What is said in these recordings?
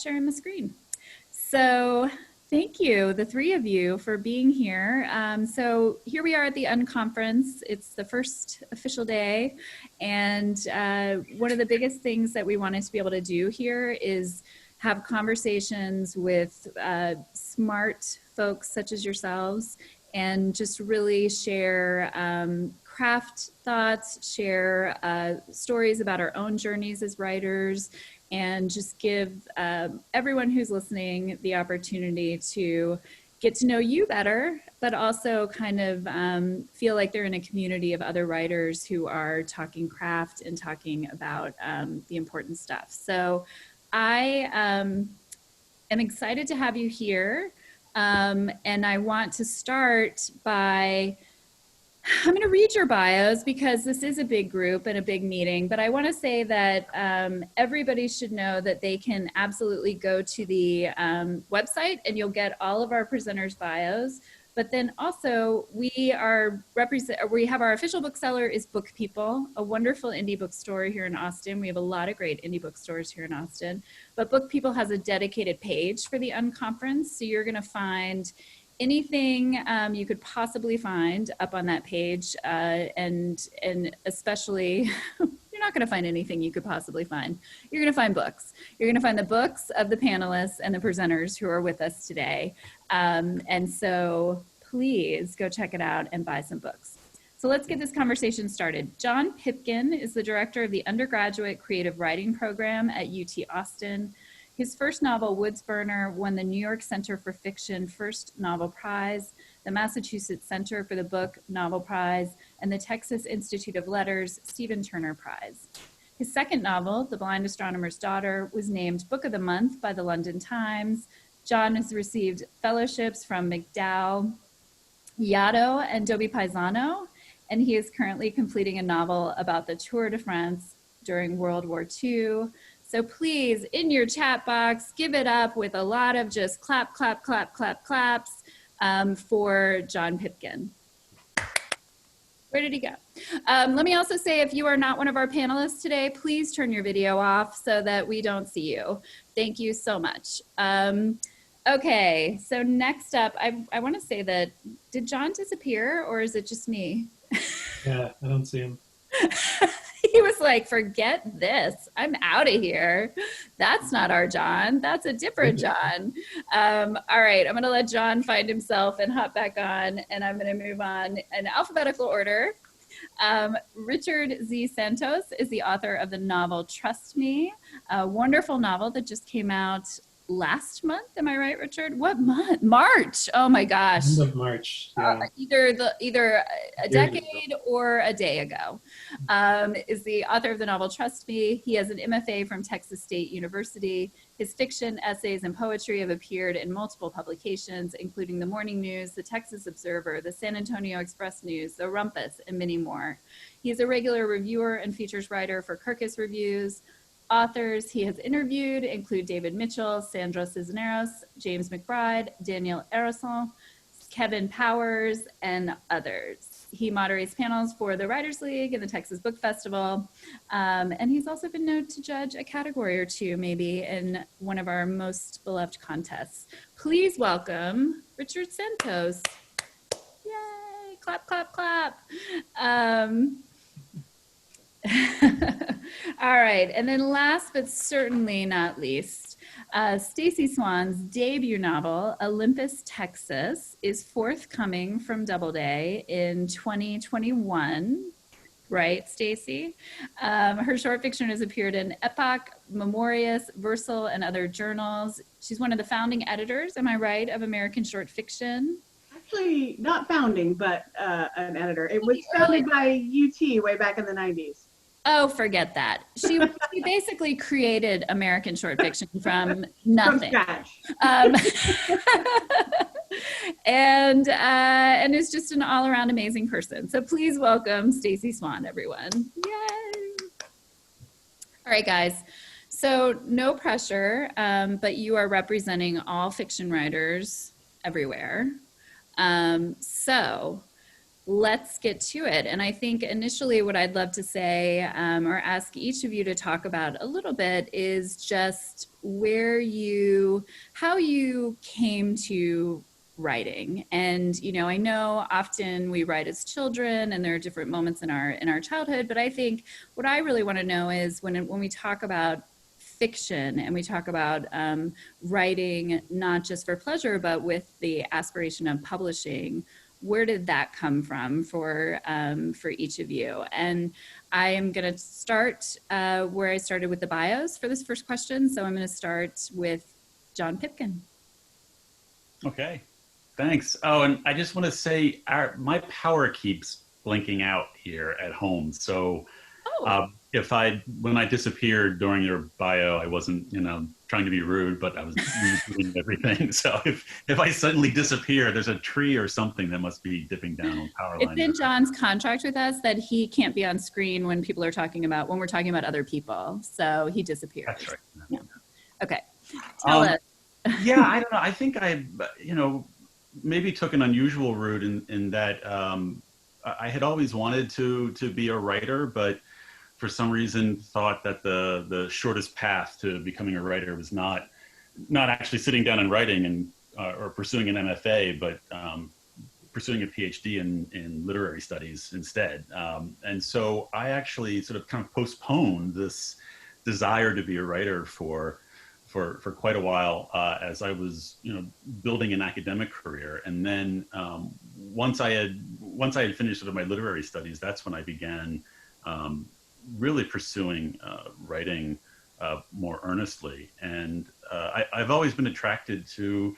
sharing my screen. So thank you, the three of you, for being here. So here we are at the Unconference. It's the first official day. And one of the biggest things that we wanted to be able to do here is have conversations with smart folks such as yourselves and just really share craft thoughts, share stories about our own journeys as writers, and just give everyone who's listening the opportunity to get to know you better, but also kind of feel like they're in a community of other writers who are talking craft and talking about the important stuff. So I am excited to have you here. And I want to start by, I'm going to read your bios because this is a big group and a big meeting, but I want to say that everybody should know that they can absolutely go to the website and you'll get all of our presenters' bios. But then also we have our official bookseller is Book People, a wonderful indie bookstore here in Austin. We have a lot of great indie bookstores here in Austin, but Book People has a dedicated page for the Unconference. So you're going to find anything you could possibly find up on that page, and especially, you're not going to find anything you could possibly find. You're going to find books. You're going to find the books of the panelists and the presenters who are with us today. And so please go check it out and buy some books. So let's get this conversation started. John Pipkin is the director of the undergraduate creative writing program at UT Austin. His first novel, Woods Burner, won the New York Center for Fiction First Novel Prize, the Massachusetts Center for the Book Novel Prize, and the Texas Institute of Letters Stephen Turner Prize. His second novel, The Blind Astronomer's Daughter, was named Book of the Month by the London Times. John has received fellowships from MacDowell, Yaddo, and Dobie Paisano, and he is currently completing a novel about the Tour de France during World War II. So please, in your chat box, give it up with a lot of just clap, clap, clap, clap, claps for John Pipkin. Where did he go? Let me also say, if you are not one of our panelists today, please turn your video off so that we don't see you. Thank you so much. Okay, so next up, I want to say that, did John disappear or is it just me? Yeah, I don't see him. He was like, forget this. I'm out of here. That's not our John. That's a different John. All right, I'm going to let John find himself and hop back on, and I'm going to move on in alphabetical order. Richard Z. Santos is the author of the novel Trust Me, a wonderful novel that just came out last month. Am I right, Richard? What month? March. Oh my gosh. End of March. Yeah. Either a decade or a day ago. Is the author of the novel Trust Me. He has an MFA from Texas State University. His fiction, essays, and poetry have appeared in multiple publications, including the Morning News, the Texas Observer, the San Antonio Express News, the Rumpus, and many more. He is a regular reviewer and features writer for Kirkus Reviews. Authors he has interviewed include David Mitchell, Sandra Cisneros, James McBride, Daniel Arison, Kevin Powers, and others. He moderates panels for the Writers League and the Texas Book Festival. And he's also been known to judge a category or two, maybe, in one of our most beloved contests. Please welcome Richard Santos. Yay, clap, clap, clap. All right, and then last but certainly not least, Stacey Swann's debut novel, Olympus, Texas, is forthcoming from Doubleday in 2021. Right, Stacey? Her short fiction has appeared in Epoch, Memorious, Versal, and other journals. She's one of the founding editors, am I right, of American Short Fiction? Actually, not founding, but an editor. It was founded by UT way back in the 90s. Oh, forget that. She basically created American short fiction from nothing. From scratch. And is just an all-around amazing person. So please welcome Stacey Swann, everyone. Yay! All right, guys. So no pressure, but you are representing all fiction writers everywhere. So let's get to it. And I think initially what I'd love to say or ask each of you to talk about a little bit is just how you came to writing. And, you know, I know often we write as children and there are different moments in our childhood, but I think what I really want to know is when we talk about fiction and we talk about writing not just for pleasure but with the aspiration of publishing, where did that come from for each of you? And I am going to start where I started with the bios for this first question. So I'm going to start with John Pipkin. Okay, thanks. Oh, and I just want to say my power keeps blinking out here at home. So when I disappeared during your bio, I wasn't, trying to be rude, but I was redoing everything. So if I suddenly disappear, there's a tree or something that must be dipping down on power lines. It's in John's contract with us that he can't be on screen when we're talking about other people. So he disappears. That's right. Yeah. Okay. Tell us. Yeah, I don't know. I think I, maybe took an unusual route in that I had always wanted to be a writer, but for some reason thought that the shortest path to becoming a writer was not actually sitting down and writing and or pursuing an MFA, but pursuing a PhD in literary studies instead. And so I actually sort of kind of postponed this desire to be a writer for quite a while as I was building an academic career. And then once I had finished my literary studies, that's when I began really pursuing writing more earnestly. And I've always been attracted to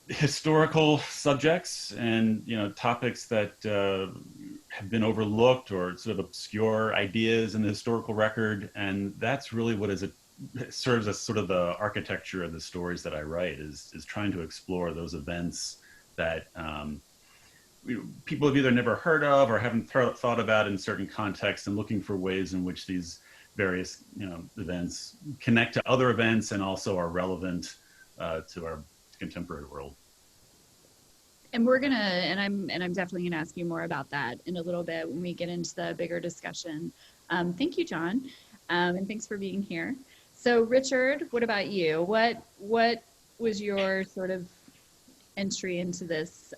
historical subjects and topics that have been overlooked or sort of obscure ideas in the historical record. And that's really what serves as sort of the architecture of the stories that I write, is trying to explore those events that people have either never heard of or haven't thought about in certain contexts, and looking for ways in which these various events connect to other events and also are relevant to our contemporary world. And I'm definitely gonna ask you more about that in a little bit when we get into the bigger discussion. Thank you, John, and thanks for being here. So Richard, what about you? What was your sort of entry into this?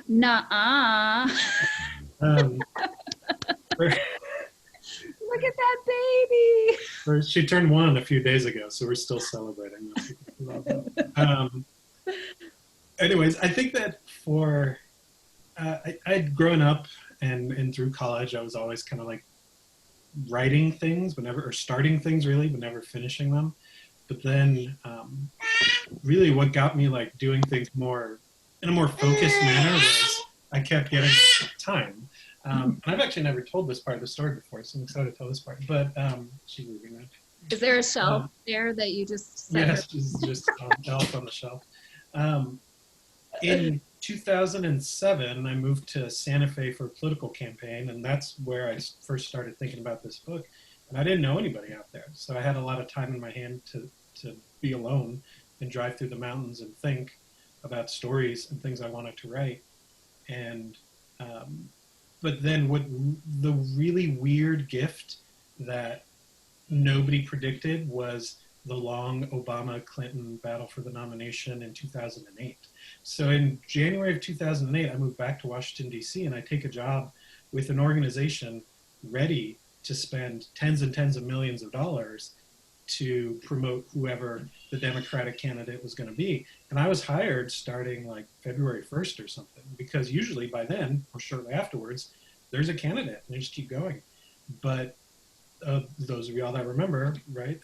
Nuh-uh. Look at that baby. She turned 1 a few days ago, so we're still celebrating. Anyways, I think that I'd grown up and through college, I was always kind of like writing things, or starting things really, but never finishing them. But then really what got me like doing things in a more focused manner was I kept getting time. And I've actually never told this part of the story before, so I'm excited to tell this part. But she's leaving that. Is there a shelf there that you just set? Yes, just elf on the shelf. In 2007, I moved to Santa Fe for a political campaign, and that's where I first started thinking about this book. And I didn't know anybody out there, so I had a lot of time in my hand to be alone and drive through the mountains and think about stories and things I wanted to write. And but then the really weird gift that nobody predicted was the long Obama-Clinton battle for the nomination in 2008. So in January of 2008, I moved back to Washington, D.C., and I take a job with an organization ready to spend tens and tens of millions of dollars to promote whoever the Democratic candidate was going to be. And I was hired starting like February 1st or something, because usually by then, or shortly afterwards, there's a candidate and they just keep going. But those of y'all that remember, right,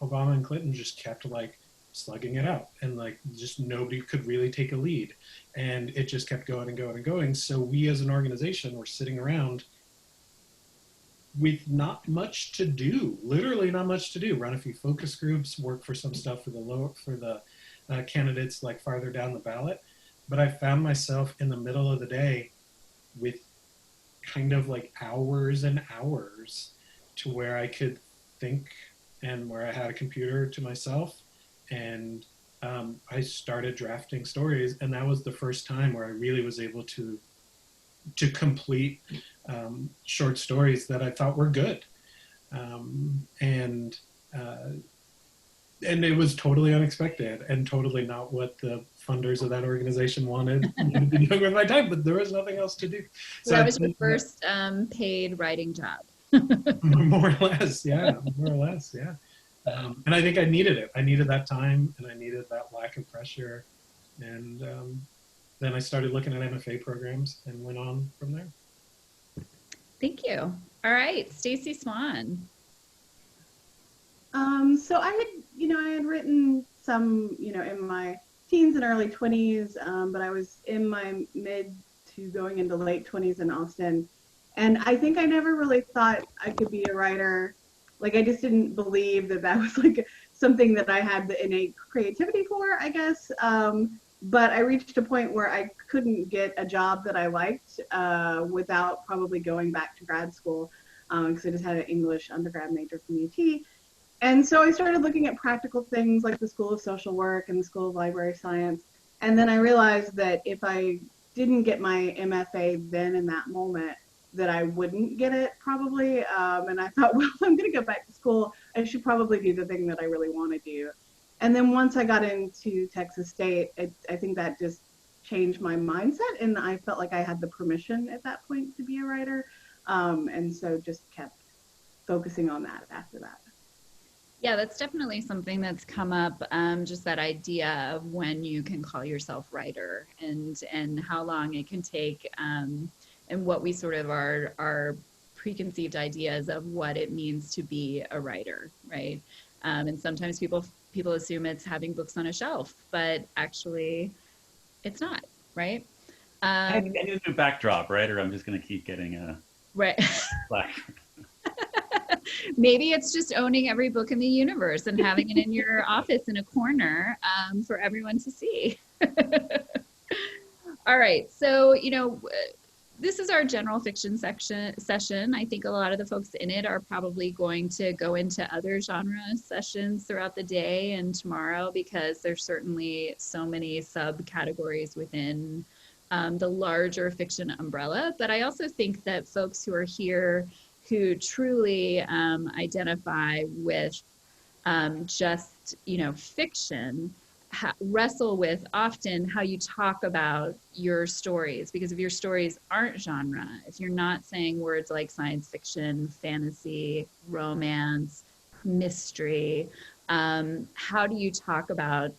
Obama and Clinton just kept like slugging it out, and like just nobody could really take a lead, and it just kept going and going and going. So we as an organization were sitting around with not much to do, literally not much to do. Run a few focus groups, work for some stuff for the candidates like farther down the ballot. But I found myself in the middle of the day with kind of like hours and hours to where I could think, and where I had a computer to myself and I started drafting stories, and that was the first time where I really was able to complete short stories that I thought were good. And it was totally unexpected and totally not what the funders of that organization wanted me to be doing with my time, but there was nothing else to do. So that was your first paid writing job. More or less, yeah. And I think I needed it. I needed that time, and I needed that lack of pressure. And then I started looking at MFA programs and went on from there. Thank you. All right, Stacey Swann. So I had written some, in my teens and early 20s, but I was in my mid to going into late 20s in Austin. And I think I never really thought I could be a writer. Like, I just didn't believe that was like something that I had the innate creativity for, I guess. But I reached a point where I couldn't get a job that I liked without probably going back to grad school, because I just had an English undergrad major from UT. And so I started looking at practical things like the School of Social Work and the School of Library Science. And then I realized that if I didn't get my MFA then in that moment, that I wouldn't get it probably. And I thought, well, if I'm going to go back to school, I should probably do the thing that I really want to do. And then once I got into Texas State, I think that just changed my mindset. And I felt like I had the permission at that point to be a writer. And so just kept focusing on that after that. Yeah, that's definitely something that's come up, just that idea of when you can call yourself writer and how long it can take, and what we sort of our preconceived ideas of what it means to be a writer, right? And sometimes people assume it's having books on a shelf, but actually it's not, right? I need a new backdrop, right? Or I'm just going to keep getting a right. black. Maybe it's just owning every book in the universe and having it in your office in a corner for everyone to see. All right. So, this is our general fiction session. I think a lot of the folks in it are probably going to go into other genre sessions throughout the day and tomorrow, because there's certainly so many subcategories within the larger fiction umbrella. But I also think that folks who are here who truly identify with just, fiction, wrestle with often how you talk about your stories, because if your stories aren't genre, if you're not saying words like science fiction, fantasy, romance, mystery, how do you talk about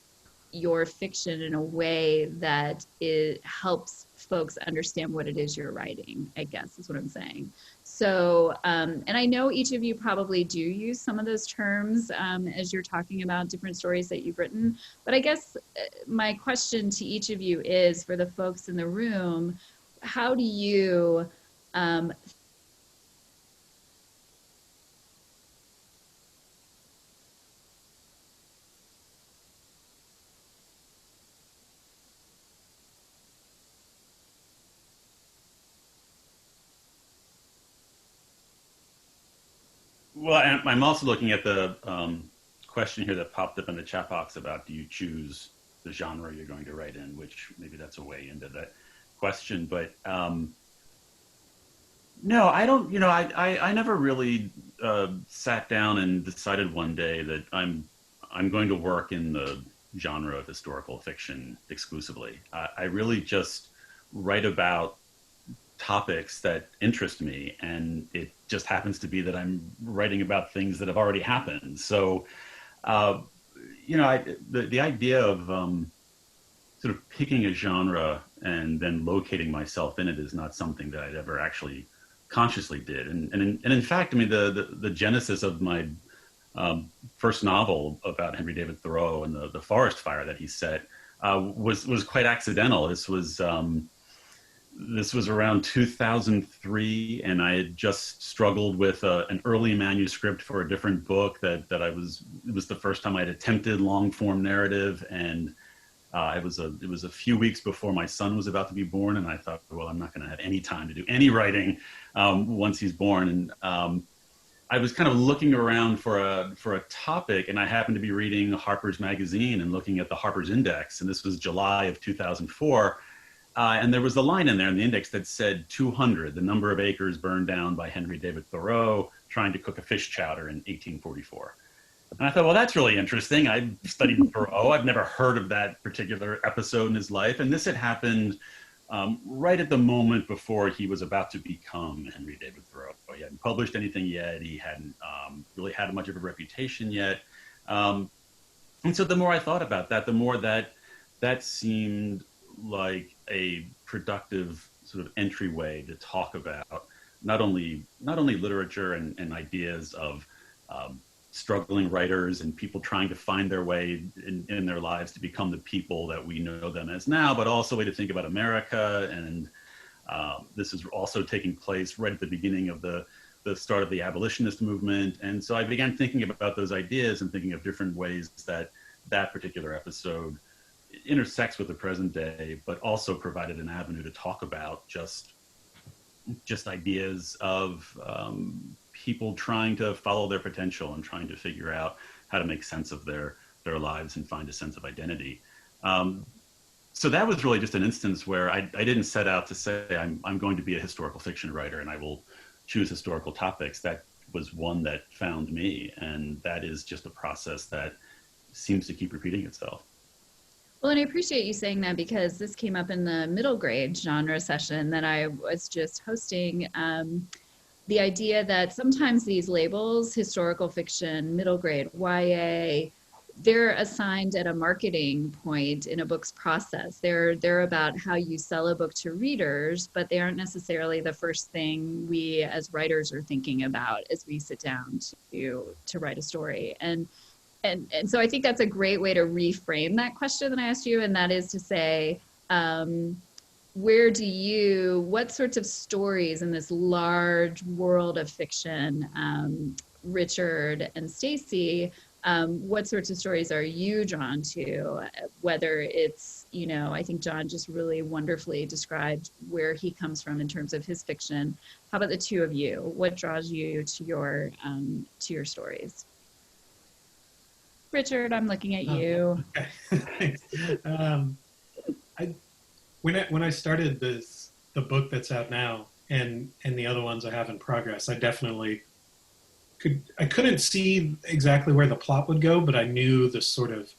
your fiction in a way that it helps folks understand what it is you're writing, I guess is what I'm saying. So, and I know each of you probably do use some of those terms as you're talking about different stories that you've written, but I guess my question to each of you is, for the folks in the room, how do you Well, I'm also looking at the question here that popped up in the chat box about, do you choose the genre you're going to write in, which maybe that's a way into that question. But no, I don't, I never really sat down and decided one day that I'm going to work in the genre of historical fiction exclusively. I really just write about topics that interest me, and it just happens to be that I'm writing about things that have already happened. So, the idea of sort of picking a genre and then locating myself in it is not something that I'd ever actually consciously did. And in fact, I mean, the genesis of my first novel about Henry David Thoreau and the forest fire that he set was quite accidental. This was around 2003, and I had just struggled with an early manuscript for a different book it was the first time I'd attempted long form narrative. And it was a few weeks before my son was about to be born. And I thought, well, I'm not going to have any time to do any writing once he's born. And I was kind of looking around for a topic, and I happened to be reading Harper's Magazine and looking at the Harper's Index, and this was July of 2004. And there was a line in there in the index that said 200, the number of acres burned down by Henry David Thoreau trying to cook a fish chowder in 1844. And I thought, well, that's really interesting. I studied Thoreau. I've never heard of that particular episode in his life. And this had happened right at the moment before he was about to become Henry David Thoreau. He hadn't published anything yet. He hadn't really had much of a reputation yet. And so the more I thought about that, the more that seemed like a productive sort of entryway to talk about not only literature and ideas of struggling writers and people trying to find their way in their lives to become the people that we know them as now, but also a way to think about America. And this is also taking place right at the beginning of the start of the abolitionist movement. And so I began thinking about those ideas and thinking of different ways that particular episode intersects with the present day, but also provided an avenue to talk about just ideas of people trying to follow their potential and trying to figure out how to make sense of their lives and find a sense of identity. So that was really just an instance where I didn't set out to say I'm going to be a historical fiction writer and I will choose historical topics. That was one that found me, and that is just a process that seems to keep repeating itself. Well, and I appreciate you saying that, because this came up in the middle grade genre session that I was just hosting. The idea that sometimes these labels, historical fiction, middle grade, YA, they're assigned at a marketing point in a book's process. They're about how you sell a book to readers, but they aren't necessarily the first thing we as writers are thinking about as we sit down to write a story. And so I think that's a great way to reframe that question that I asked you, and that is to say, what sorts of stories in this large world of fiction, Richard and Stacey, what sorts of stories are you drawn to? Whether it's, I think John just really wonderfully described where he comes from in terms of his fiction. How about the two of you? What draws you to your stories? Richard, I'm looking at you. Okay. When I started the book that's out now and the other ones I have in progress, I definitely couldn't see exactly where the plot would go, but I knew the sort of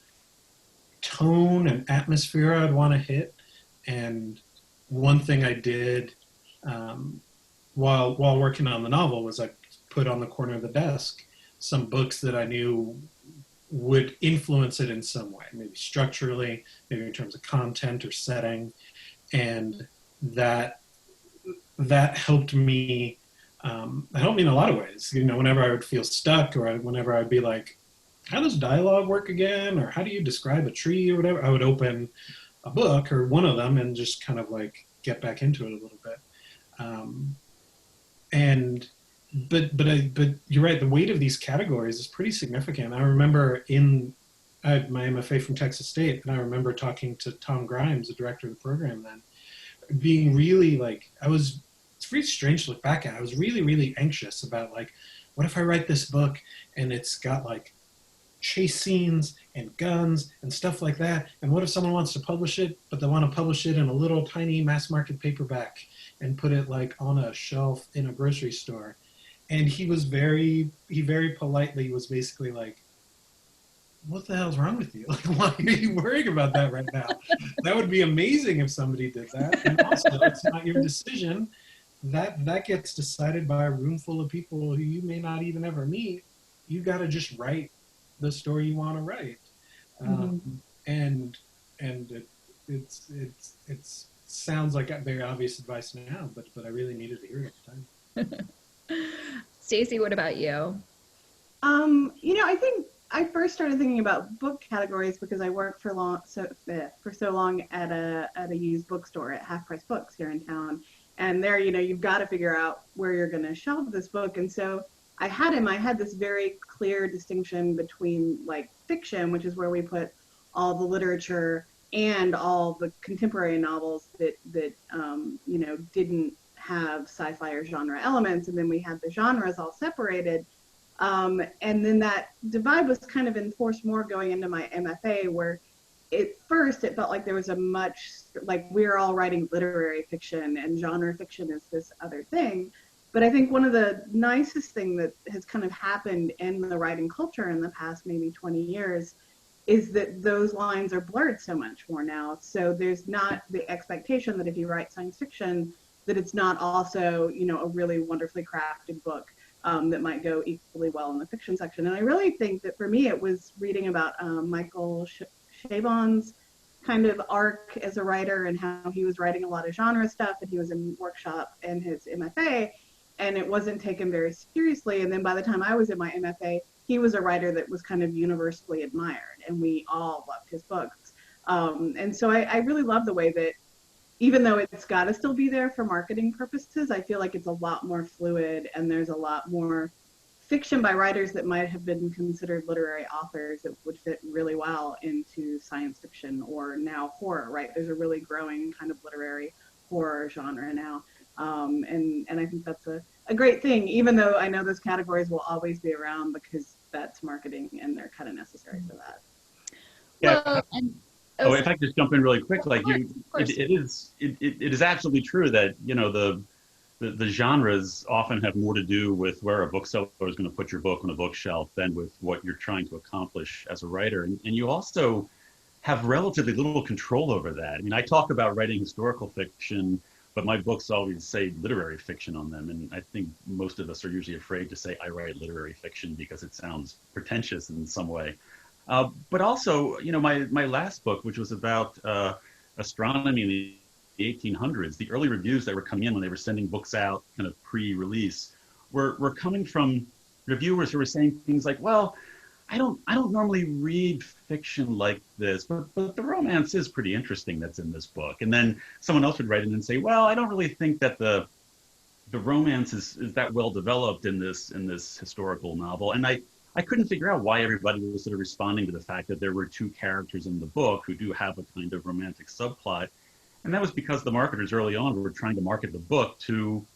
tone and atmosphere I'd want to hit. And one thing I did while working on the novel was I put on the corner of the desk some books that I knew would influence it in some way, maybe structurally, maybe in terms of content or setting. And that helped me in a lot of ways. Whenever I would feel stuck, or whenever I'd be like, how does dialogue work again? Or how do you describe a tree or whatever? I would open a book or one of them and just kind of like get back into it a little bit. But you're right. The weight of these categories is pretty significant. I remember I had my MFA from Texas State, and I remember talking to Tom Grimes, the director of the program then, being really it's really strange to look back at. I was really, really anxious about what if I write this book and it's got chase scenes and guns and stuff like that, and what if someone wants to publish it, but they want to publish it in a little tiny mass market paperback and put it on a shelf in a grocery store. And he very politely was basically like, what the hell's wrong with you? Why are you worrying about that right now? That would be amazing if somebody did that. And also, it's not your decision. That gets decided by a room full of people who you may not even ever meet. You got to just write the story you want to write. And it sounds like very obvious advice now, but I really needed to hear it at the time. Stacey, what about you? I think I first started thinking about book categories because I worked for so long at a used bookstore at Half Price Books here in town. And there, you've got to figure out where you're going to shelve this book. And so I had this very clear distinction between fiction, which is where we put all the literature and all the contemporary novels that didn't have sci-fi or genre elements, and then we had the genres all separated. And then that divide was kind of enforced more going into my MFA, where at first it felt like there was a much, like we're all writing literary fiction and genre fiction is this other thing. But I think one of the nicest thing that has kind of happened in the writing culture in the past maybe 20 years is that those lines are blurred so much more now. So there's not the expectation that if you write science fiction, that it's not also, you know, a really wonderfully crafted book that might go equally well in the fiction section. And I really think that for me, it was reading about Michael Chabon's kind of arc as a writer and how he was writing a lot of genre stuff, and he was in workshop and his MFA, and it wasn't taken very seriously. And then by the time I was in my MFA, he was a writer that was kind of universally admired, and we all loved his books. And so I really love the way that, even though it's got to still be there for marketing purposes, I feel like it's a lot more fluid, and there's a lot more fiction by writers that might have been considered literary authors that would fit really well into science fiction or now horror, right? There's a really growing kind of literary horror genre now. And I think that's a great thing, even though I know those categories will always be around because that's marketing and they're kind of necessary for that. Yeah. Well, and, if I could just jump in really quick, like of course. it is absolutely true that, you know, the genres often have more to do with where a bookseller is going to put your book on a bookshelf than with what you're trying to accomplish as a writer. And you also have relatively little control over that. I mean, I talk about writing historical fiction, but my books always say literary fiction on them. And I think most of us are usually afraid to say I write literary fiction because it sounds pretentious in some way. But also, you know, my last book, which was about astronomy in the 1800s, the early reviews that were coming in when they were sending books out kind of pre-release were coming from reviewers who were saying things like, well, I don't normally read fiction like this, but the romance is pretty interesting that's in this book. And then someone else would write in and say, well, I don't really think that the romance is that well developed in this historical novel. And I couldn't figure out why everybody was sort of responding to the fact that there were two characters in the book who do have a kind of romantic subplot. And that was because the marketers early on were trying to market the book to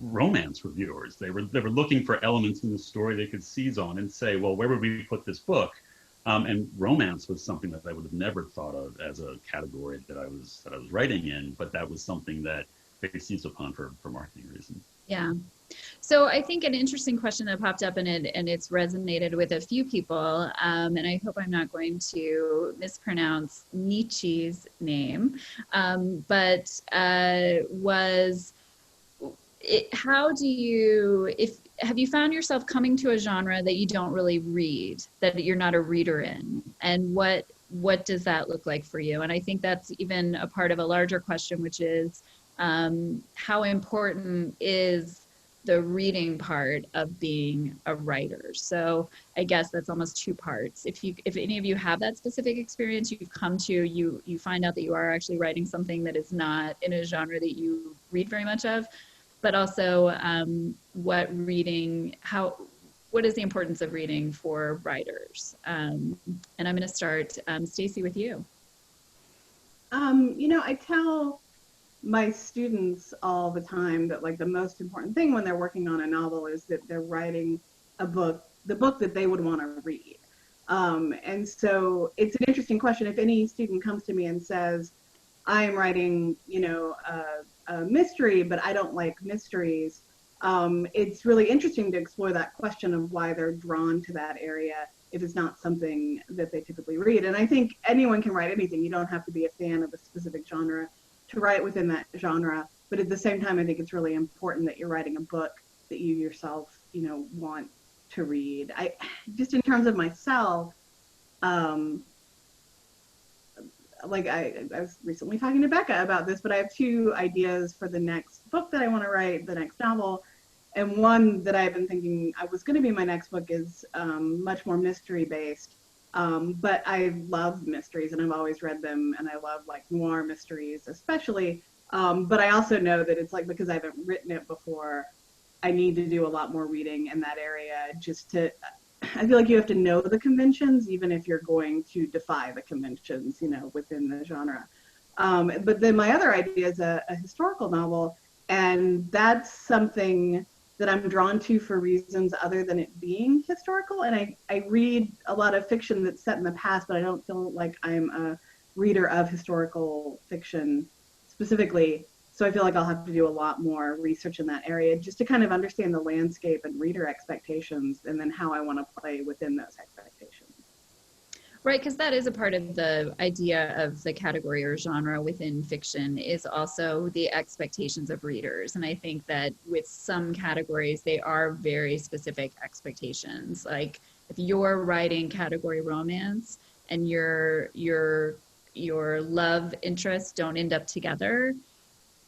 romance reviewers. They were looking for elements in the story they could seize on and say, well, where would we put this book? And romance was something that I would have never thought of as a category that I was writing in, but that was something that they seized upon for marketing reasons. Yeah. So I think an interesting question that popped up in it, and it's resonated with a few people, and I hope I'm not going to mispronounce Nietzsche's name, but was it, how do you, have you found yourself coming to a genre that you don't really read, that you're not a reader in, and what does that look like for you? And I think that's even a part of a larger question, which is how important is the reading part of being a writer? So I guess that's almost two parts. If any of you have that specific experience, you've come to, you find out that you are actually writing something that is not in a genre that you read very much of, but also what is the importance of reading for writers? And I'm going to start, Stacey, with you. You know, I tell my students all the time that like the most important thing when they're working on a novel is that they're writing the book that they would want to read. And so it's an interesting question. If any student comes to me and says, I am writing, you know, a mystery, but I don't like mysteries, it's really interesting to explore that question of why they're drawn to that area if it's not something that they typically read. And I think anyone can write anything. You don't have to be a fan of a specific genre to write within that genre, but at the same time, I think it's really important that you're writing a book that you yourself, you know, want to read. I just, in terms of myself, like I was recently talking to Becca about this, but I have two ideas for the next book that I want to write, the next novel. And one that I've been thinking I was going to be my next book is much more mystery based. But I love mysteries and I've always read them, and I love like noir mysteries especially. But I also know that it's like, because I haven't written it before, I need to do a lot more reading in that area just to, I feel like you have to know the conventions, even if you're going to defy the conventions, you know, within the genre. But then my other idea is a historical novel, and that's something that I'm drawn to for reasons other than it being historical. And I read a lot of fiction that's set in the past, but I don't feel like I'm a reader of historical fiction specifically. So I feel like I'll have to do a lot more research in that area just to kind of understand the landscape and reader expectations, and then how I want to play within those expectations. Right, because that is a part of the idea of the category or genre within fiction, is also the expectations of readers. And I think that with some categories, they are very specific expectations. Like if you're writing category romance and your love interests don't end up together,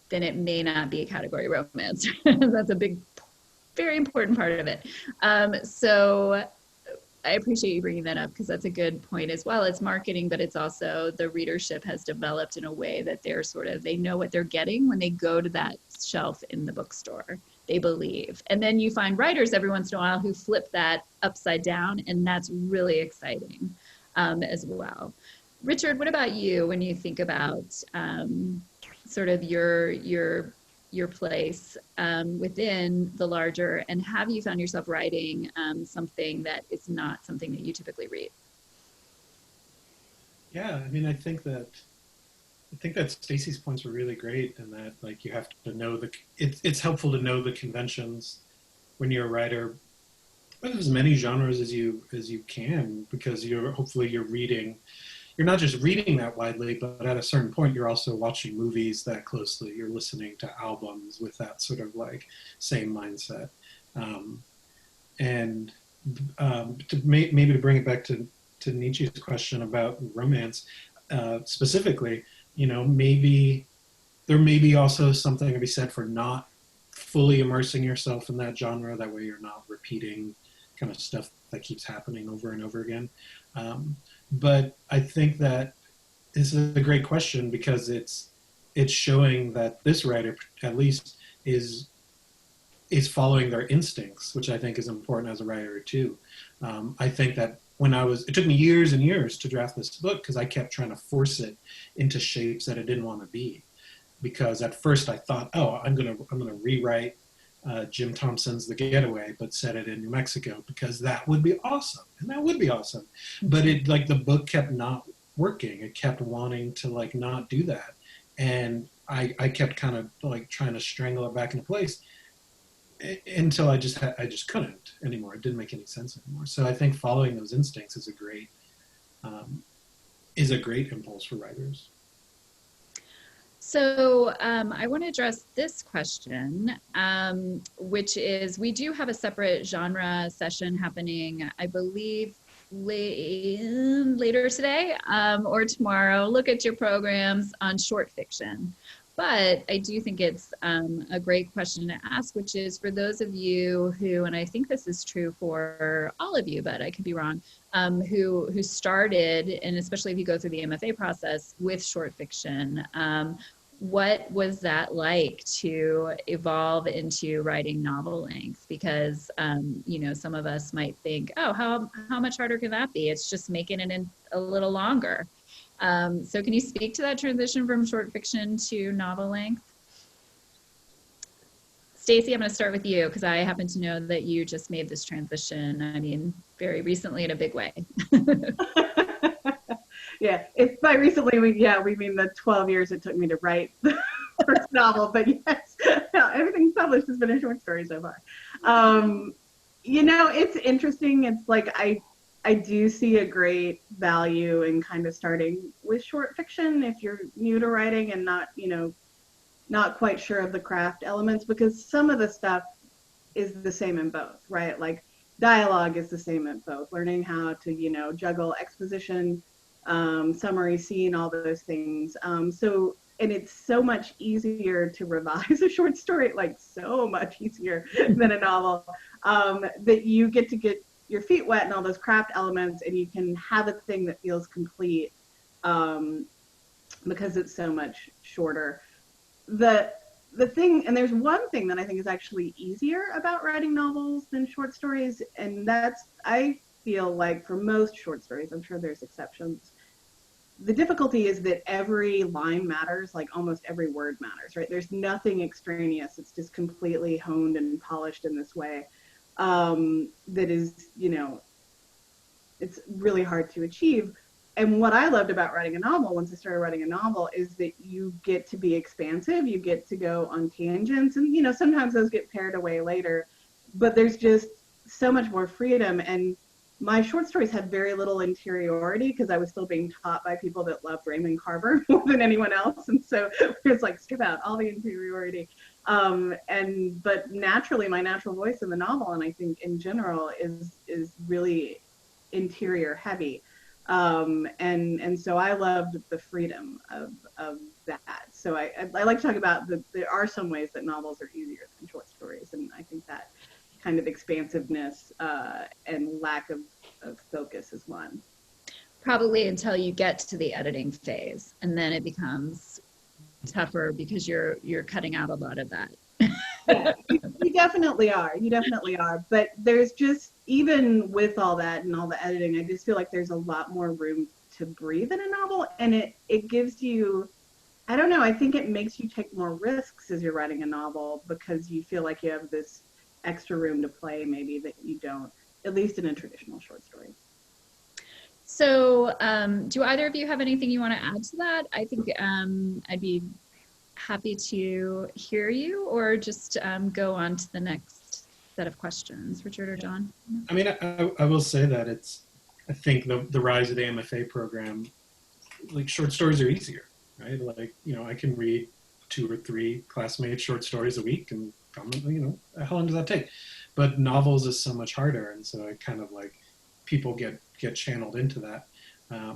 then it may not be a category romance. That's a big, very important part of it. So I appreciate you bringing that up, because that's a good point as well. It's marketing, but it's also the readership has developed in a way that they're they know what they're getting when they go to that shelf in the bookstore. They believe. And then you find writers every once in a while who flip that upside down, and that's really exciting as well. Richard, what about you when you think about sort of your place within the larger, and have you found yourself writing something that is not something that you typically read? Yeah, I mean, I think that Stacey's points were really great, and that like you have to know it's helpful to know the conventions when you're a writer, but as many genres as you can, because hopefully you're reading. You're not just reading that widely, but at a certain point, you're also watching movies that closely. You're listening to albums with that sort of like same mindset. Maybe to bring it back to Nietzsche's question about romance, specifically, maybe there may be also something to be said for not fully immersing yourself in that genre. That way you're not repeating kind of stuff that keeps happening over and over again. But I think that this is a great question, because it's showing that this writer at least is following their instincts, which I think is important as a writer too. I think that it took me years and years to draft this book, because I kept trying to force it into shapes that it didn't want to be. Because at first I thought, oh, I'm gonna rewrite Jim Thompson's The Getaway, but set it in New Mexico, because that would be awesome, and that would be awesome. But the book kept not working. It kept wanting to like not do that, and I kept kind of like trying to strangle it back into place until I just couldn't anymore. It didn't make any sense anymore. So I think following those instincts is a great impulse for writers. So I want to address this question, which is, we do have a separate genre session happening, I believe, later today or tomorrow. Look at your programs on short fiction. But I do think it's a great question to ask, which is for those of you who, and I think this is true for all of you, but I could be wrong, who started, and especially if you go through the MFA process with short fiction, what was that like to evolve into writing novel length? Because, some of us might think, oh, how much harder can that be? It's just making it a little longer. So can you speak to that transition from short fiction to novel length? Stacey, I'm going to start with you, because I happen to know that you just made this transition, I mean, very recently in a big way. Yeah, if by recently we mean the 12 years it took me to write the first novel, but yes, everything published has been a short story so far. It's interesting. It's like I do see a great value in kind of starting with short fiction if you're new to writing and not quite sure of the craft elements, because some of the stuff is the same in both, right? Like dialogue is the same in both. Learning how to, juggle exposition, summary, scene, all those things. And it's so much easier to revise a short story, like so much easier than a novel, that you get to get your feet wet and all those craft elements, and you can have a thing that feels complete because it's so much shorter. The thing, and there's one thing that I think is actually easier about writing novels than short stories, and that's, I feel like for most short stories, I'm sure there's exceptions, the difficulty is that every line matters, like almost every word matters, right? There's nothing extraneous. It's just completely honed and polished in this way that is, it's really hard to achieve. And what I loved about writing a novel, once I started writing a novel, is that you get to be expansive, you get to go on tangents, and sometimes those get pared away later, but there's just so much more freedom. And my short stories had very little interiority because I was still being taught by people that loved Raymond Carver more than anyone else, and so it's like skip out all the interiority. But naturally, my natural voice in the novel, and I think in general, is really interior heavy. And so I loved the freedom of that. So I like to talk about there are some ways that novels are easier than short stories. And I think that kind of expansiveness and lack of focus is one. Probably until you get to the editing phase, and then it becomes tougher because you're cutting out a lot of that. Yeah, you definitely are. You definitely are. But there's just, even with all that and all the editing, I just feel like there's a lot more room to breathe in a novel. And it gives you, I don't know, I think it makes you take more risks as you're writing a novel because you feel like you have this extra room to play maybe that you don't, at least in a traditional short story. So do either of you have anything you want to add to that? I think I'd be happy to hear you, or just go on to the next set of questions. Richard or John? I mean, I will say that I think the rise of the MFA program, like short stories are easier, right? Like, I can read 2 or 3 classmates' short stories a week, and how long does that take? But novels is so much harder, and so it kind of like people get channeled into that. I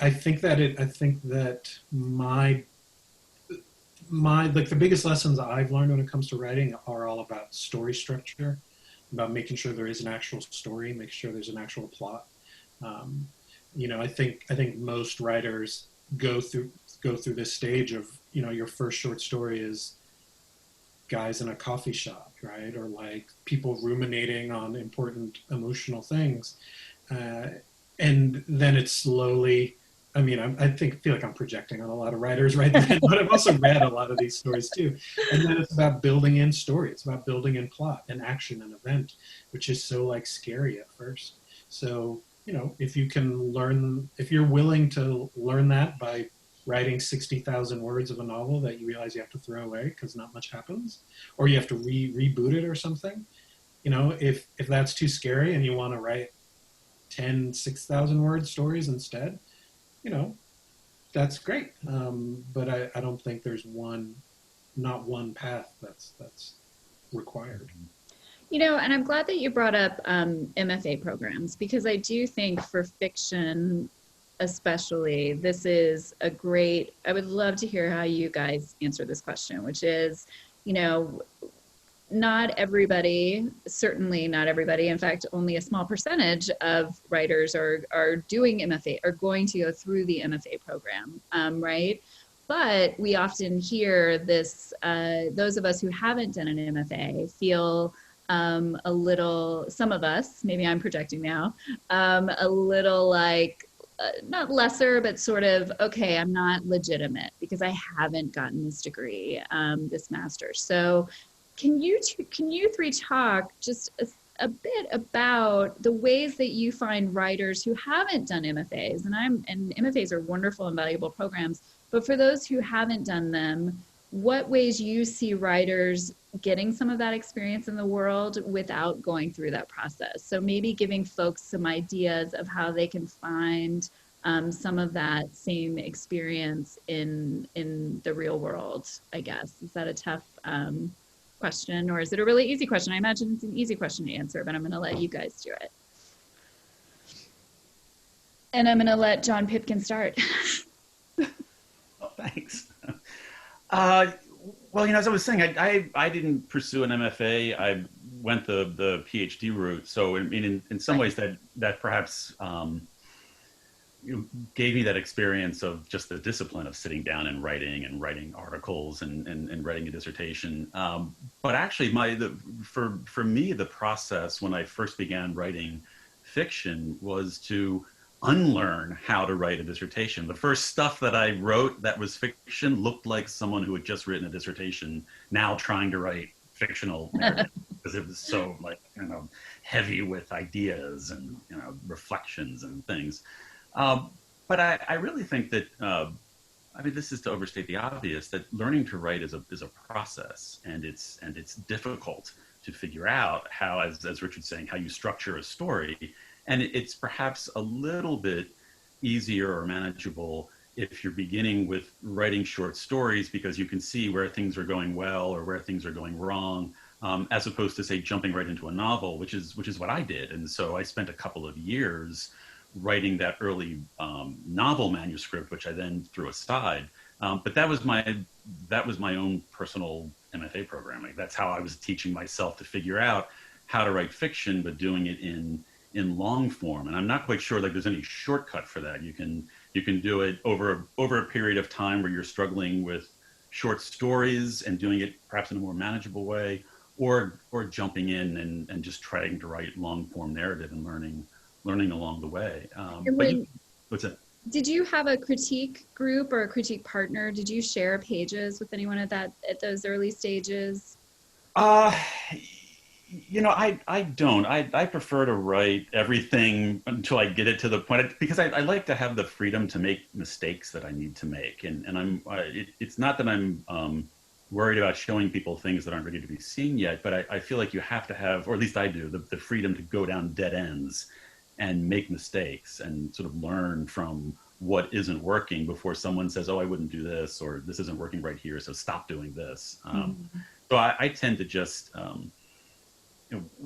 think that my like the biggest lessons I've learned when it comes to writing are all about story structure, about making sure there is an actual story, make sure there's an actual plot. I think most writers go through this stage of, your first short story is guys in a coffee shop, right? Or like people ruminating on important emotional things. And then it's slowly, I feel like I'm projecting on a lot of writers right then, but I've also read a lot of these stories too. And then it's about building in story. It's about building in plot and action and event, which is so like scary at first. So, if you're willing to learn that by writing 60,000 words of a novel that you realize you have to throw away because not much happens, or you have to reboot it or something, if that's too scary and you want to write 10 6,000 word stories instead, that's great. But I don't think there's not one path that's required. And I'm glad that you brought up MFA programs, because I do think for fiction especially, this is I would love to hear how you guys answer this question, which is, not everybody, certainly not everybody, in fact, only a small percentage of writers are doing MFA, are going to go through the MFA program, right? But we often hear this, those of us who haven't done an MFA feel a little, some of us, maybe I'm projecting now, a little like, not lesser, but sort of, okay, I'm not legitimate because I haven't gotten this degree, this master's. So can you 3 talk just a bit about the ways that you find writers who haven't done MFAs, and MFAs are wonderful and valuable programs, but for those who haven't done them, what ways you see writers getting some of that experience in the world without going through that process? So maybe giving folks some ideas of how they can find some of that same experience in the real world, I guess. Is that a tough question, or is it a really easy question? I imagine it's an easy question to answer, but I'm going to let you guys do it. And I'm going to let John Pipkin start. Oh, thanks. Well, as I was saying, I didn't pursue an MFA. I went the PhD route. So, in some ways, that perhaps gave me that experience of just the discipline of sitting down and writing articles and writing a dissertation. But actually, for me, the process when I first began writing fiction was to unlearn how to write a dissertation. The first stuff that I wrote that was fiction looked like someone who had just written a dissertation now trying to write fictional narrative, because it was so like, heavy with ideas and, reflections and things. But I really think that, this is to overstate the obvious, that learning to write is a process, and it's difficult to figure out how, as Richard's saying, how you structure a story. And it's perhaps a little bit easier or manageable if you're beginning with writing short stories, because you can see where things are going well or where things are going wrong, as opposed to, say, jumping right into a novel, which is what I did. And so I spent a couple of years writing that early novel manuscript, which I then threw aside. But that was my own personal MFA program. Like, that's how I was teaching myself to figure out how to write fiction, but doing it in long form. And I'm not quite sure like there's any shortcut for that. You can do it over a period of time where you're struggling with short stories and doing it perhaps in a more manageable way, or jumping in and just trying to write long form narrative and learning along the way. What's that? Did you have a critique group or a critique partner? Did you share pages with anyone at those early stages? I don't. I prefer to write everything until I get it to the point, because I like to have the freedom to make mistakes that I need to make. And it's not that I'm worried about showing people things that aren't ready to be seen yet, but I feel like you have to have, or at least I do, the freedom to go down dead ends and make mistakes and sort of learn from what isn't working before someone says, oh, I wouldn't do this, or this isn't working right here, so stop doing this. So I tend to just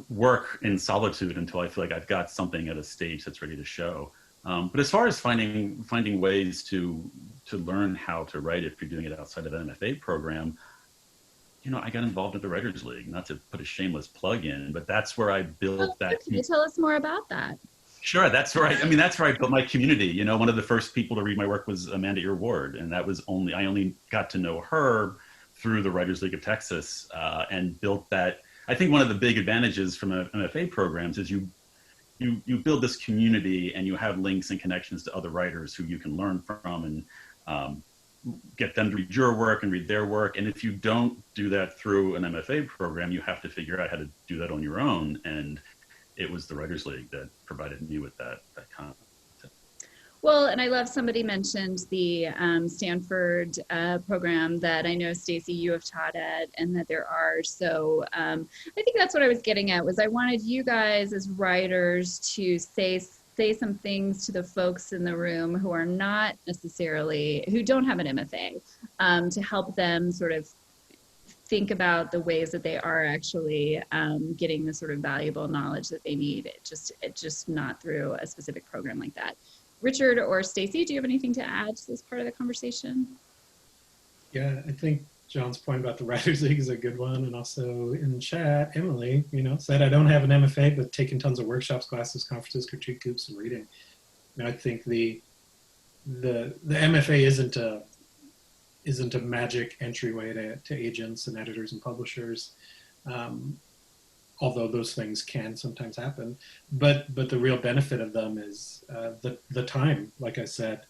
work in solitude until I feel like I've got something at a stage that's ready to show. But as far as finding ways to learn how to write if you're doing it outside of an MFA program, I got involved in the Writers League, not to put a shameless plug in, but that's where I built that. Can you tell us more about that? Sure, that's right. That's where I built my community. One of the first people to read my work was Amanda Ear Ward, and I only got to know her through the Writers League of Texas, and built that. I think one of the big advantages from MFA programs is you build this community, and you have links and connections to other writers who you can learn from, and get them to read your work and read their work. And if you don't do that through an MFA program, you have to figure out how to do that on your own. And it was the Writers League that provided me with that content. Well, and I love somebody mentioned the Stanford program that I know, Stacey, you have taught at, and that there are. So I think that's what I was getting at, was I wanted you guys as writers to say some things to the folks in the room who are not necessarily, who don't have an MFA, to help them sort of think about the ways that they are actually getting the sort of valuable knowledge that they need, just not through a specific program like that. Richard or Stacey, do you have anything to add to this part of the conversation? Yeah, I think John's point about the Writers League is a good one. And also in chat, Emily, said, I don't have an MFA, but taking tons of workshops, classes, conferences, critique groups, and reading. I think the MFA isn't a magic entryway to agents and editors and publishers, although those things can sometimes happen. But the real benefit of them is the time, like I said.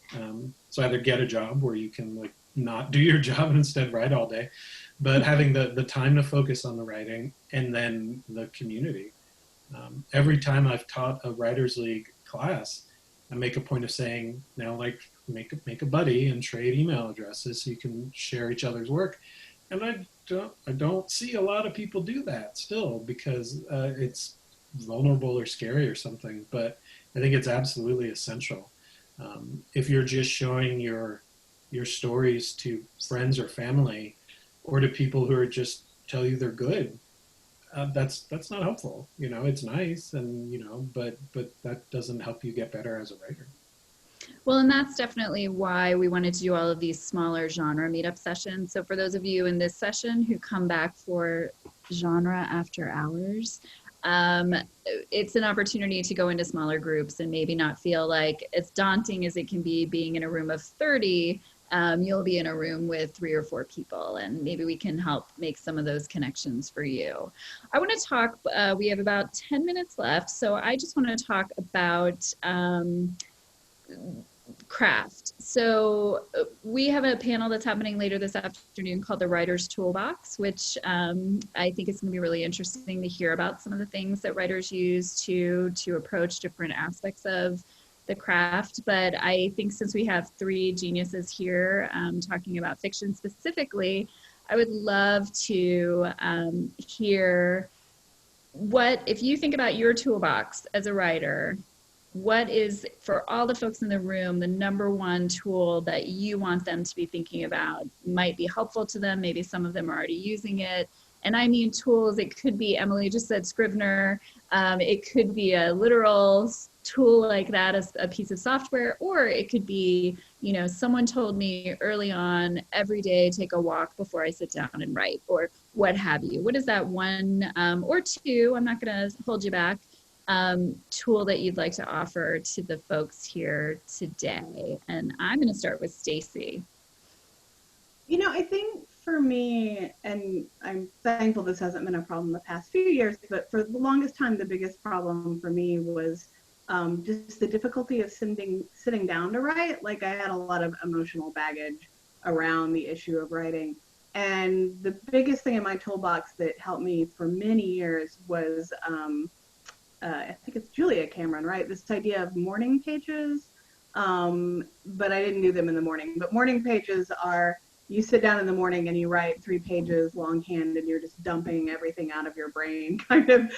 So either get a job where you can not do your job and instead write all day, but having the time to focus on the writing, and then the community. Every time I've taught a Writers League class, I make a point of saying, now make a buddy and trade email addresses so you can share each other's work. And I don't see a lot of people do that still, because it's vulnerable or scary or something. But I think it's absolutely essential. If you're just showing your stories to friends or family, or to people who are just tell you they're good, that's not helpful. It's nice, and but that doesn't help you get better as a writer. Well, and that's definitely why we wanted to do all of these smaller genre meetup sessions. So for those of you in this session who come back for genre after hours, it's an opportunity to go into smaller groups and maybe not feel like as daunting as it can be being in a room of 30. You'll be in a room with 3 or 4 people, and maybe we can help make some of those connections for you. I want to talk, we have about 10 minutes left, so I just want to talk about craft. So we have a panel that's happening later this afternoon called the Writer's Toolbox, which I think is going to be really interesting to hear about some of the things that writers use to approach different aspects of the craft. But I think since we have three geniuses here talking about fiction specifically, I would love to hear what, if you think about your toolbox as a writer, what is, for all the folks in the room, the number one tool that you want them to be thinking about? Might be helpful to them. Maybe some of them are already using it. And I mean tools, it could be, Emily just said Scrivener. It could be a literal tool like that, a piece of software, or it could be, you know, someone told me early on, every day take a walk before I sit down and write, or what have you. What is that one or two, I'm not going to hold you back, tool that you'd like to offer to the folks here today? And I'm going to start with Stacey. You know, I think for me, and I'm thankful this hasn't been a problem the past few years, but for the longest time, the biggest problem for me was just the difficulty of sitting down to write. Like, I had a lot of emotional baggage around the issue of writing. And the biggest thing in my toolbox that helped me for many years was, I think it's Julia Cameron, right? This idea of Mourning Pages, but I didn't do them in the morning. But Mourning Pages are, you sit down in the morning and you write 3 pages longhand, and you're just dumping everything out of your brain, kind of,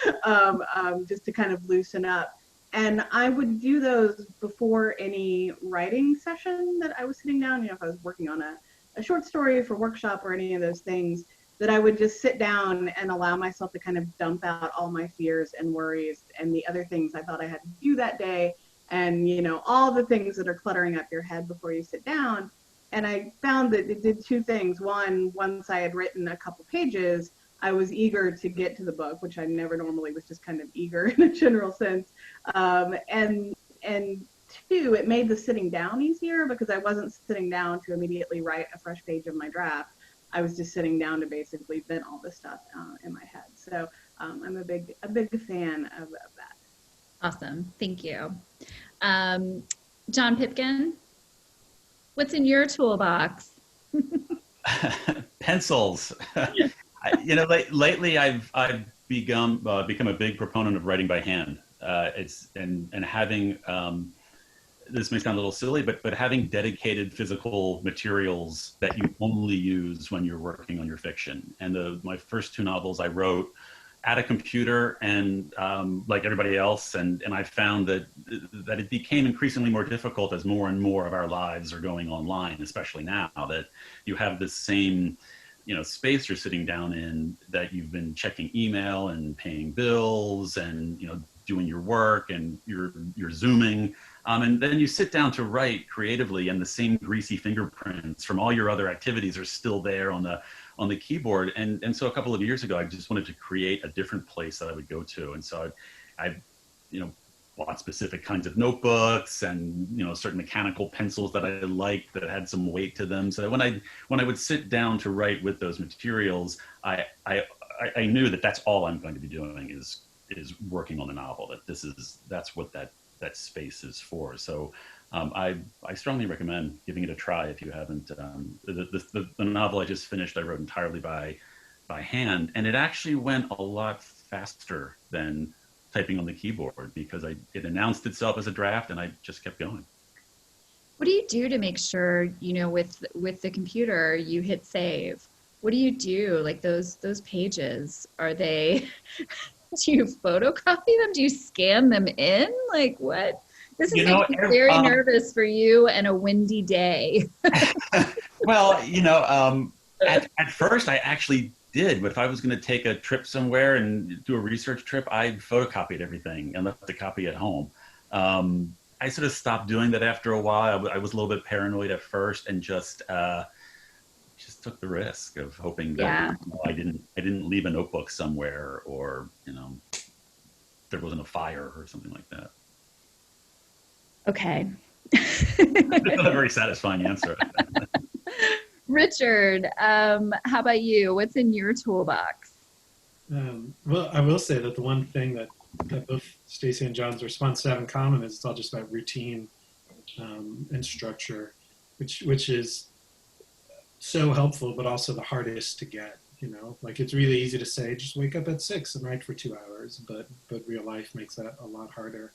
just to kind of loosen up. And I would do those before any writing session that I was sitting down. You know, if I was working on a short story for workshop or any of those things, that I would just sit down and allow myself to kind of dump out all my fears and worries and the other things I thought I had to do that day. And, you know, all the things that are cluttering up your head before you sit down. And I found that it did 2 things. One, once I had written a couple pages, I was eager to get to the book, which I never normally was, just kind of eager in a general sense. And 2, it made the sitting down easier, because I wasn't sitting down to immediately write a fresh page of my draft. I was just sitting down to basically vent all this stuff in my head. So I'm a big fan of that. Awesome, thank you. John Pipkin, what's in your toolbox? Pencils. You know, lately I've become a big proponent of writing by hand. And having this may sound a little silly, but having dedicated physical materials that you only use when you're working on your fiction. And my first 2 novels I wrote at a computer, and like everybody else, and I found that it became increasingly more difficult as more and more of our lives are going online, especially now that you have this same, you know, space you're sitting down in, that you've been checking email and paying bills and, you know, doing your work, and you're Zooming, and then you sit down to write creatively, and the same greasy fingerprints from all your other activities are still there on the keyboard. And so a couple of years ago, I just wanted to create a different place that I would go to, and so I you know, bought specific kinds of notebooks and, you know, certain mechanical pencils that I liked that had some weight to them. So when I would sit down to write with those materials, I knew that that's all I'm going to be doing is working on the novel. That's what that space is for. So I strongly recommend giving it a try if you haven't. The novel I just finished, I wrote entirely by hand, and it actually went a lot faster than typing on the keyboard, because it announced itself as a draft, and I just kept going. What do you do to make sure, you know, with the computer, you hit save? What do you do? Like those pages, are they, do you photocopy them? Do you scan them in? Like what? This is making me very nervous for you and a windy day. Well, you know, at first I actually did, but if I was going to take a trip somewhere and do a research trip, I photocopied everything and left the copy at home. I sort of stopped doing that after a while. I was a little bit paranoid at first, and just took the risk of hoping that I didn't leave a notebook somewhere, or, you know, there wasn't a fire or something like that. Okay. That's not a very satisfying answer. Richard, how about you? What's in your toolbox? Well, I will say that the one thing that both Stacey and John's response have in common is it's all just about routine. and structure, which is so helpful, but also the hardest to get. You know, like it's really easy to say, just wake up at 6 and write for 2 hours, but real life makes that a lot harder.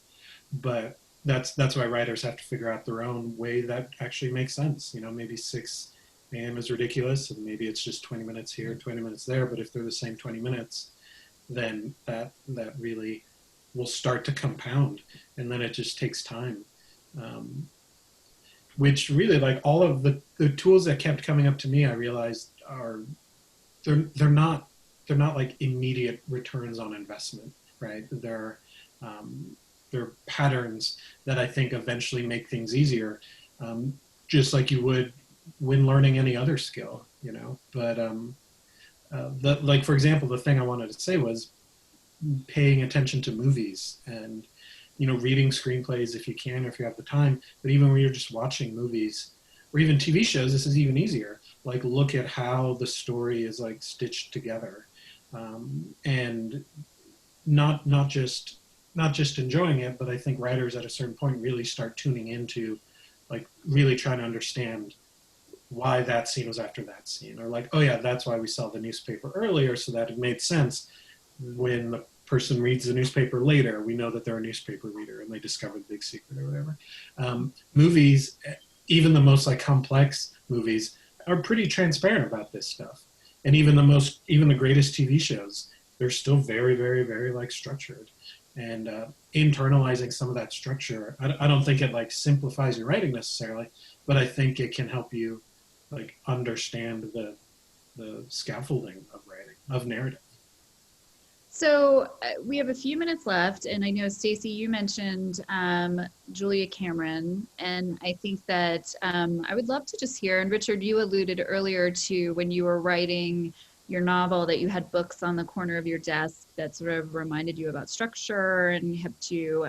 But that's why writers have to figure out their own way that actually makes sense. You know, maybe 6 a.m. is ridiculous, and maybe it's just 20 minutes here, 20 minutes there. But if they're the same 20 minutes, then that really will start to compound, and then it just takes time. Which really, like all of the tools that kept coming up to me, I realized are they're not like immediate returns on investment, right? They're patterns that I think eventually make things easier, just like you would when learning any other skill, you know. But like for example, the thing I wanted to say was paying attention to movies and, you know, reading screenplays if you can, or if you have the time. But even when you're just watching movies or even TV shows, this is even easier. Like look at how the story is like stitched together, and not just enjoying it, but I think writers at a certain point really start tuning into, like really trying to understand why that scene was after that scene, or like, oh yeah, that's why we saw the newspaper earlier, so that it made sense when the person reads the newspaper later. We know that they're a newspaper reader and they discovered the big secret or whatever. Movies, even the most like complex movies, are pretty transparent about this stuff. And even the greatest TV shows, they're still very, very, very like structured. And internalizing some of that structure, I don't think it like simplifies your writing necessarily, but I think it can help you like understand the scaffolding of writing, of narrative. So we have a few minutes left, and I know, Stacey, you mentioned Julia Cameron, and I think that I would love to just hear, and Richard, you alluded earlier to when you were writing your novel that you had books on the corner of your desk that sort of reminded you about structure and helped you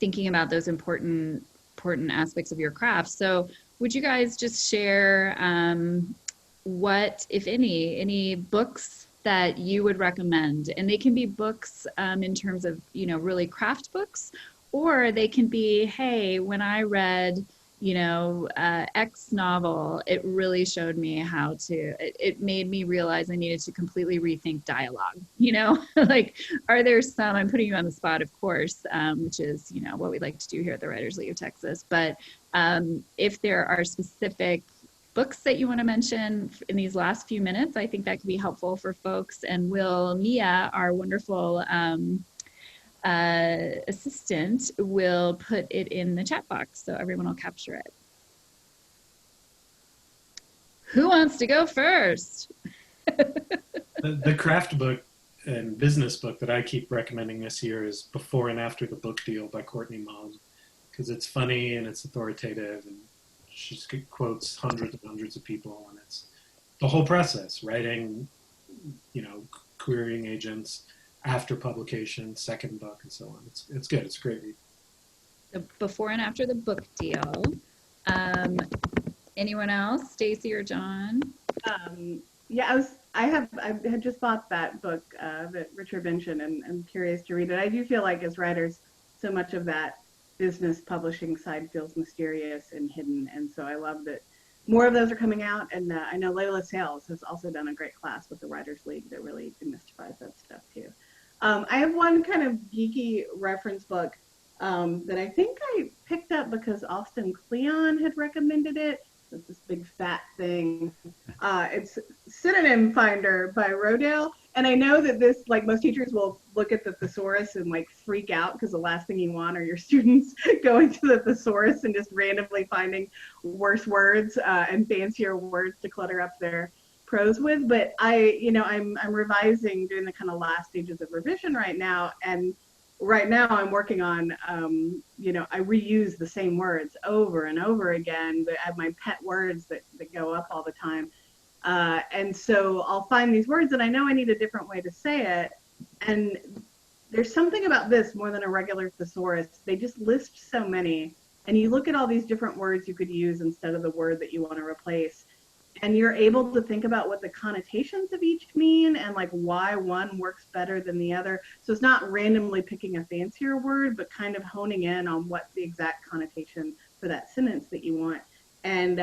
thinking about those important aspects of your craft. So would you guys just share what, if any books that you would recommend? And they can be books in terms of, you know, really craft books, or they can be, hey, when I read, you know, X novel, it really showed me how to, it made me realize I needed to completely rethink dialogue, you know. Like, are there some, I'm putting you on the spot, of course, which is, you know, what we like to do here at the Writers League of Texas, but if there are specific books that you want to mention in these last few minutes, I think that could be helpful for folks. And Mia, our wonderful assistant, will put it in the chat box so everyone will capture it. Who wants to go first? The craft book and business book that I keep recommending this year is Before and After the Book Deal by Courtney Maughan, because it's funny and it's authoritative, and she quotes hundreds and hundreds of people, and it's the whole process, writing, you know, querying agents after publication, second book, and so on. It's good. It's a great read. The Before and After the Book Deal. Anyone else? Stacey or John? Yeah, I had just bought that book that Richard mentioned, and I'm curious to read it. I do feel like as writers, so much of that business publishing side feels mysterious and hidden, and so I love that more of those are coming out. And I know Layla Sales has also done a great class with the Writers League that really demystifies that stuff too. I have one kind of geeky reference book that I think I picked up because Austin Kleon had recommended it. It's this big fat thing. It's Synonym Finder by Rodale. And I know that this, like, most teachers will look at the thesaurus and like freak out, because the last thing you want are your students going to the thesaurus and just randomly finding worse words and fancier words to clutter up their prose with. But I'm revising, doing the kind of last stages of revision right now. And right now I'm working on, I reuse the same words over and over again. I have my pet words that go up all the time. And so I'll find these words and I know I need a different way to say it. And there's something about this more than a regular thesaurus. They just list so many. And you look at all these different words you could use instead of the word that you want to replace. And you're able to think about what the connotations of each mean and like why one works better than the other. So it's not randomly picking a fancier word, but kind of honing in on what's the exact connotation for that sentence that you want. And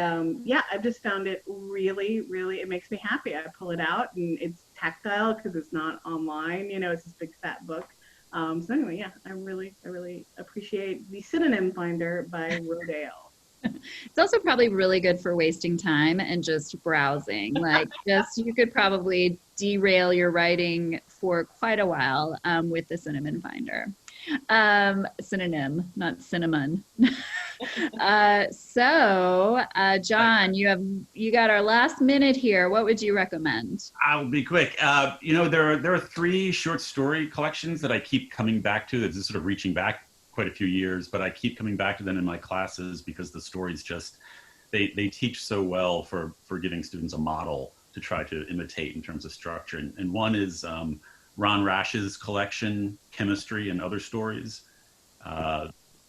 yeah, I've just found it really, really, it makes me happy. I pull it out and it's tactile because it's not online, you know, it's this big fat book. So anyway, yeah, I really appreciate the synonym finder by Rodale. It's also probably really good for wasting time and just browsing. Like, just you could probably derail your writing for quite a while with the cinnamon finder. Synonym, not cinnamon. John, you got our last minute here. What would you recommend? I'll be quick. You know, there are 3 short story collections that I keep coming back to. That's just sort of reaching back quite a few years, but I keep coming back to them in my classes because the stories just they teach so well for giving students a model to try to imitate in terms of structure. And one is Ron Rash's collection, Chemistry and Other Stories.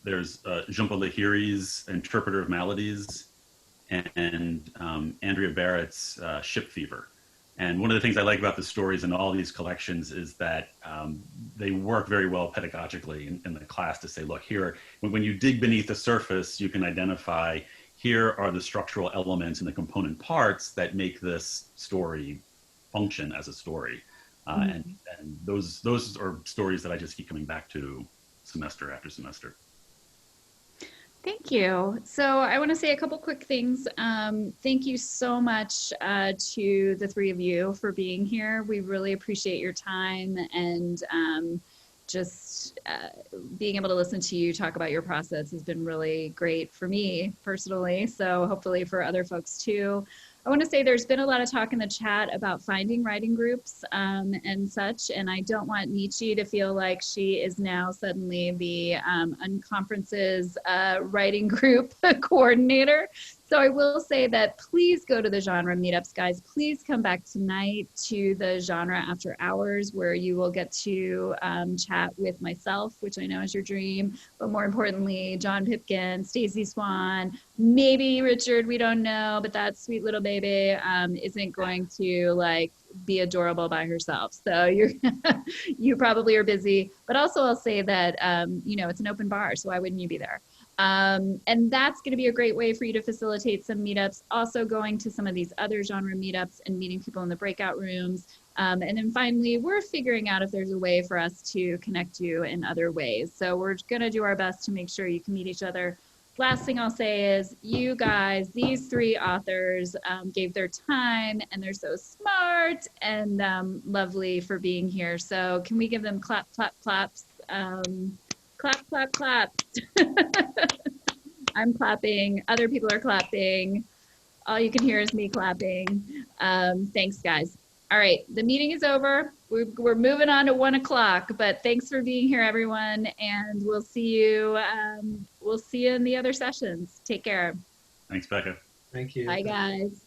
There's Jhumpa Lahiri's Interpreter of Maladies, and Andrea Barrett's Ship Fever. And one of the things I like about the stories in all these collections is that they work very well pedagogically in the class to say, look, here, when you dig beneath the surface, you can identify here are the structural elements and the component parts that make this story function as a story. And those are stories that I just keep coming back to semester after semester. Thank you. So I want to say a couple quick things. Thank you so much to the 3 of you for being here. We really appreciate your time and just being able to listen to you talk about your process has been really great for me personally. So hopefully for other folks too. I want to say there's been a lot of talk in the chat about finding writing groups and such, and I don't want Nietzsche to feel like she is now suddenly the Unconference's writing group coordinator. So I will say that please go to the genre meetups, guys. Please come back tonight to the genre after hours where you will get to chat with myself, which I know is your dream, but more importantly, John Pipkin, Stacey Swann, maybe Richard, we don't know, but that sweet little baby isn't going to like be adorable by herself. So you probably are busy, but also I'll say that, you know, it's an open bar, so why wouldn't you be there? And that's going to be a great way for you to facilitate some meetups, also going to some of these other genre meetups and meeting people in the breakout rooms. And then finally, we're figuring out if there's a way for us to connect you in other ways. So we're going to do our best to make sure you can meet each other. Last thing I'll say is you guys, these 3 authors gave their time and they're so smart and lovely for being here. So can we give them clap, clap, claps? Clap, clap, clap. I'm clapping. Other people are clapping. All you can hear is me clapping. Thanks, guys. All right, the meeting is over. We're moving on to 1 o'clock, but thanks for being here, everyone, and we'll see you. We'll see you in the other sessions. Take care. Thanks, Becca. Thank you. Bye, guys.